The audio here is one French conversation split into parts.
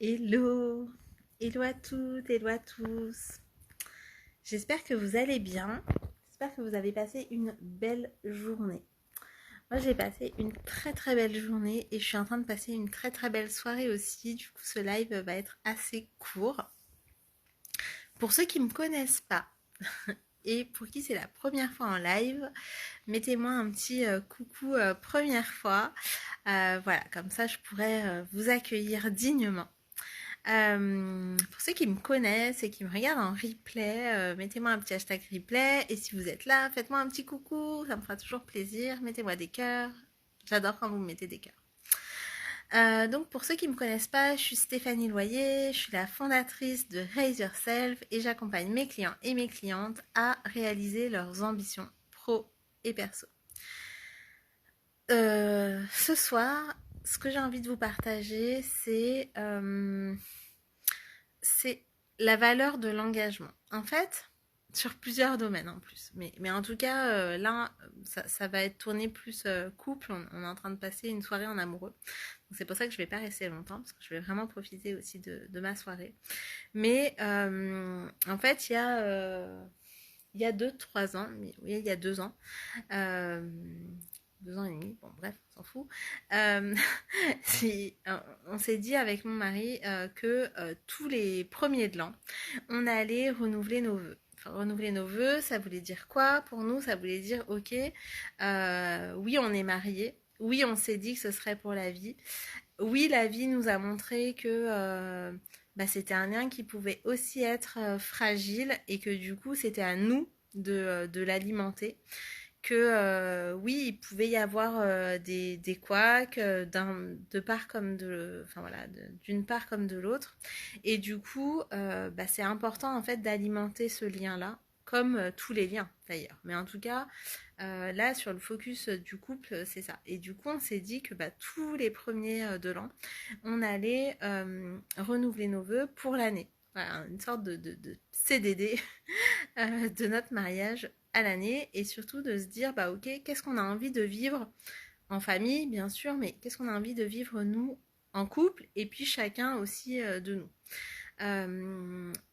Hello, hello à toutes, hello à tous. J'espère que vous allez bien. J'espère que vous avez passé une belle journée. Moi, j'ai passé une très très belle journée et je suis en train de passer une très très belle soirée aussi. Du coup, ce live va être assez court. Pour ceux qui ne me connaissent pas et pour qui c'est la première fois en live, mettez-moi un petit coucou première fois. Voilà, comme ça je pourrais vous accueillir dignement. Pour ceux qui me connaissent et qui me regardent en replay, mettez-moi un petit hashtag replay. Et si vous êtes là, faites-moi un petit coucou, ça me fera toujours plaisir. Mettez-moi des cœurs. J'adore quand vous me mettez des cœurs. Donc pour ceux qui ne me connaissent pas, je suis Stéphanie Loyer, je suis la fondatrice de Raise Yourself et j'accompagne mes clients et mes clientes à réaliser leurs ambitions pro et perso. Ce soir, ce que j'ai envie de vous partager, c'est la valeur de l'engagement. En fait, sur plusieurs domaines en plus. Mais en tout cas, là, ça va être tourné plus couple. On est en train de passer une soirée en amoureux. Donc c'est pour ça que je ne vais pas rester longtemps, parce que je vais vraiment profiter aussi de ma soirée. Mais en fait, il y a 2-3 ans, oui, il y a 2 ans, euh, 2 ans et demi, bon bref, on s'en fout. Euh, si, on s'est dit avec mon mari que tous les premiers de l'an, on allait renouveler nos vœux. Enfin, renouveler nos vœux, ça voulait dire quoi? Pour nous, ça voulait dire, ok, oui, on est mariés. Oui, on s'est dit que ce serait pour la vie. Oui, la vie nous a montré que c'était un lien qui pouvait aussi être fragile et que du coup, c'était à nous de l'alimenter que oui, il pouvait y avoir des couacs de part comme de, enfin voilà, d'une part comme de l'autre. Et du coup, c'est important en fait d'alimenter ce lien-là, comme tous les liens d'ailleurs. Mais en tout cas, là sur le focus du couple, c'est ça. Et du coup, on s'est dit que tous les premiers de l'an, on allait renouveler nos vœux pour l'année. Voilà, une sorte de CDD de notre mariage à l'année et surtout de se dire ok, qu'est-ce qu'on a envie de vivre en famille bien sûr, mais qu'est-ce qu'on a envie de vivre nous en couple et puis chacun aussi de nous.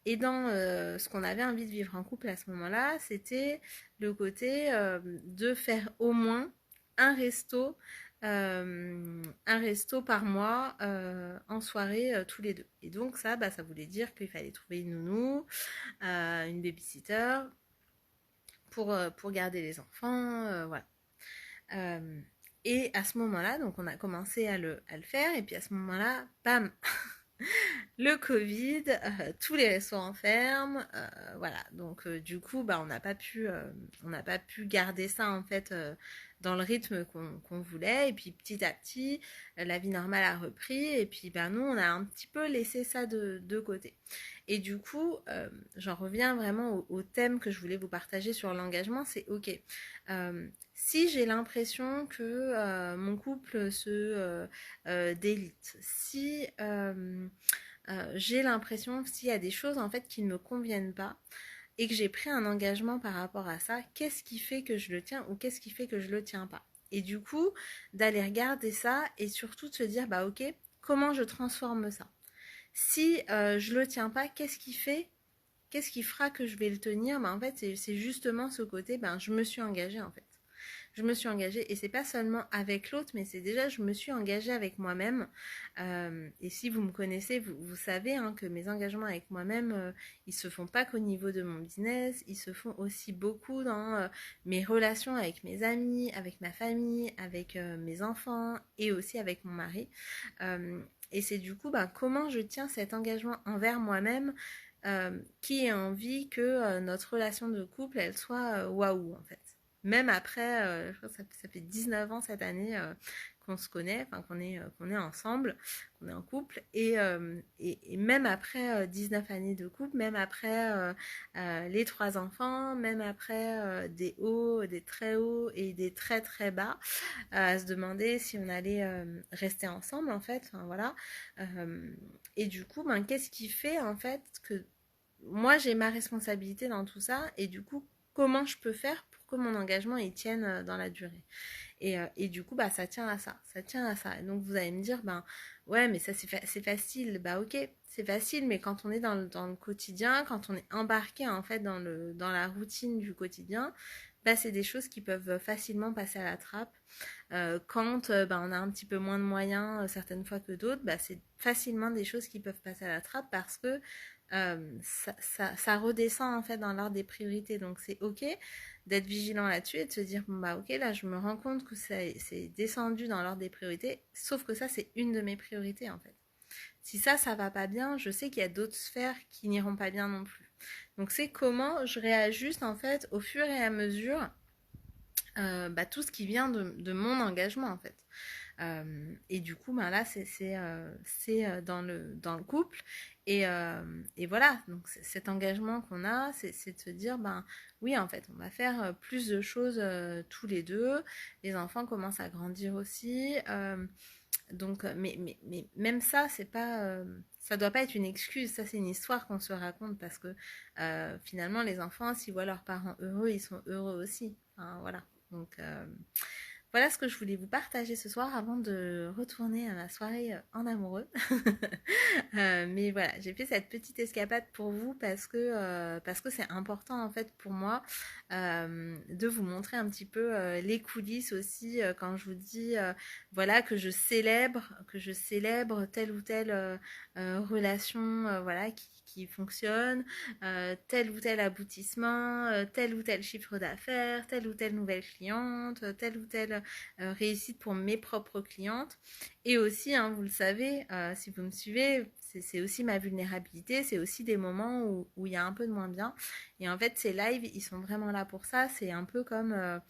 Et dans ce qu'on avait envie de vivre en couple à ce moment-là, c'était le côté de faire au moins un resto par mois en soirée tous les deux. Et donc ça voulait dire qu'il fallait trouver une nounou, une babysitter, pour garder les enfants, voilà. Euh, et à ce moment-là, donc on a commencé à le faire, et puis à ce moment-là, bam, le Covid, tous les restaurants ferment, voilà. Donc du coup, on n'a pas pu garder ça en fait dans le rythme qu'on voulait. Et puis petit à petit, la vie normale a repris. Et puis nous, on a un petit peu laissé ça de côté. Et du coup, j'en reviens vraiment au thème que je voulais vous partager sur l'engagement. C'est ok. Si j'ai l'impression que mon couple se délite, si j'ai l'impression s'il y a des choses en fait qui ne me conviennent pas et que j'ai pris un engagement par rapport à ça, qu'est-ce qui fait que je le tiens ou qu'est-ce qui fait que je le tiens pas? Et du coup, d'aller regarder ça et surtout de se dire ok, comment je transforme ça? Si je le tiens pas, qu'est-ce qui fera que je vais le tenir? En fait, c'est justement ce côté, je me suis engagée en fait. Je me suis engagée et c'est pas seulement avec l'autre, mais c'est déjà je me suis engagée avec moi-même. Et si vous me connaissez, vous savez que mes engagements avec moi-même, ils se font pas qu'au niveau de mon business, ils se font aussi beaucoup dans mes relations avec mes amis, avec ma famille, avec mes enfants et aussi avec mon mari. Et c'est du coup comment je tiens cet engagement envers moi-même qui a envie que notre relation de couple elle soit waouh en fait. Même après, je crois que ça fait 19 ans cette année qu'on se connaît, enfin qu'on est ensemble, qu'on est en couple. Et même après 19 années de couple, même après les 3 enfants, même après des hauts, des très hauts et des très très bas, à se demander si on allait rester ensemble en fait. Enfin, voilà. Et du coup, qu'est-ce qui fait en fait que moi j'ai ma responsabilité dans tout ça et du coup, comment je peux faire pour que mon engagement il tienne dans la durée. Et du coup, bah, ça tient à ça. Ça tient à ça. Et donc, vous allez me dire, ben, ouais, mais ça, c'est facile. Bah, ok, c'est facile, mais quand on est dans le quotidien, quand on est embarqué, en fait, dans la routine du quotidien, bah, c'est des choses qui peuvent facilement passer à la trappe. Quand bah, on a un petit peu moins de moyens certaines fois que d'autres, bah, c'est facilement des choses qui peuvent passer à la trappe parce que ça redescend en fait dans l'ordre des priorités. Donc c'est ok d'être vigilant là-dessus et de se dire bon bah ok là je me rends compte que c'est descendu dans l'ordre des priorités, sauf que ça c'est une de mes priorités en fait. Si ça va pas bien, je sais qu'il y a d'autres sphères qui n'iront pas bien non plus. Donc c'est comment je réajuste en fait au fur et à mesure bah, tout ce qui vient de mon engagement en fait. Et du coup, ben là, c'est dans le couple. Et voilà, donc cet engagement qu'on a, c'est de se dire, ben oui, en fait, on va faire plus de choses tous les deux. Les enfants commencent à grandir aussi. Donc, mais même ça, c'est pas, ça doit pas être une excuse. Ça, c'est une histoire qu'on se raconte parce que finalement, les enfants, s'ils voient leurs parents heureux, ils sont heureux aussi. Enfin, voilà. Donc, voilà ce que je voulais vous partager ce soir avant de retourner à ma soirée en amoureux. Mais voilà, j'ai fait cette petite escapade pour vous parce que c'est important en fait pour moi de vous montrer un petit peu les coulisses aussi quand je vous dis voilà que je célèbre telle ou telle relation voilà qui fonctionne, tel ou tel aboutissement, tel ou tel chiffre d'affaires, telle ou telle nouvelle cliente, telle ou telle réussite pour mes propres clientes. Et aussi, hein, vous le savez, si vous me suivez, c'est aussi ma vulnérabilité, c'est aussi des moments où il y a un peu de moins bien. Et en fait, ces lives, ils sont vraiment là pour ça. C'est un peu comme,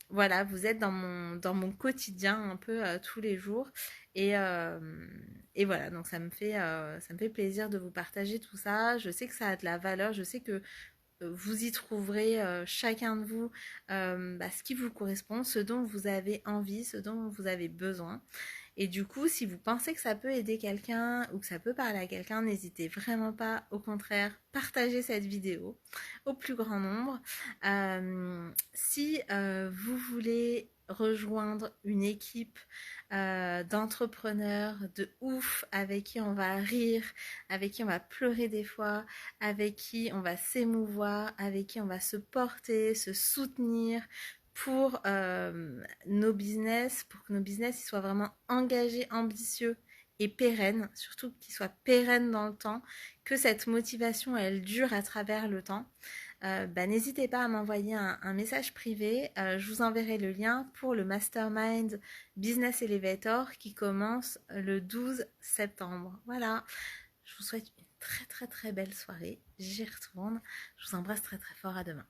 voilà, vous êtes dans mon quotidien un peu tous les jours. Et, euh, et voilà, donc ça me fait plaisir de vous partager tout ça. Je sais que ça a de la valeur, je sais que vous y trouverez chacun de vous bah, ce qui vous correspond, ce dont vous avez envie, ce dont vous avez besoin. Et du coup, si vous pensez que ça peut aider quelqu'un ou que ça peut parler à quelqu'un, n'hésitez vraiment pas. Au contraire, partagez cette vidéo au plus grand nombre. Si vous voulez rejoindre une équipe d'entrepreneurs de ouf avec qui on va rire, avec qui on va pleurer des fois, avec qui on va s'émouvoir, avec qui on va se porter, se soutenir, pour nos business, pour que nos business ils soient vraiment engagés, ambitieux et pérennes, surtout qu'ils soient pérennes dans le temps, que cette motivation elle dure à travers le temps. Bah, n'hésitez pas à m'envoyer un message privé. Je vous enverrai le lien pour le Mastermind Business Elevator qui commence le 12 septembre. Voilà, je vous souhaite une très très très belle soirée. J'y retourne. Je vous embrasse très très fort. À demain.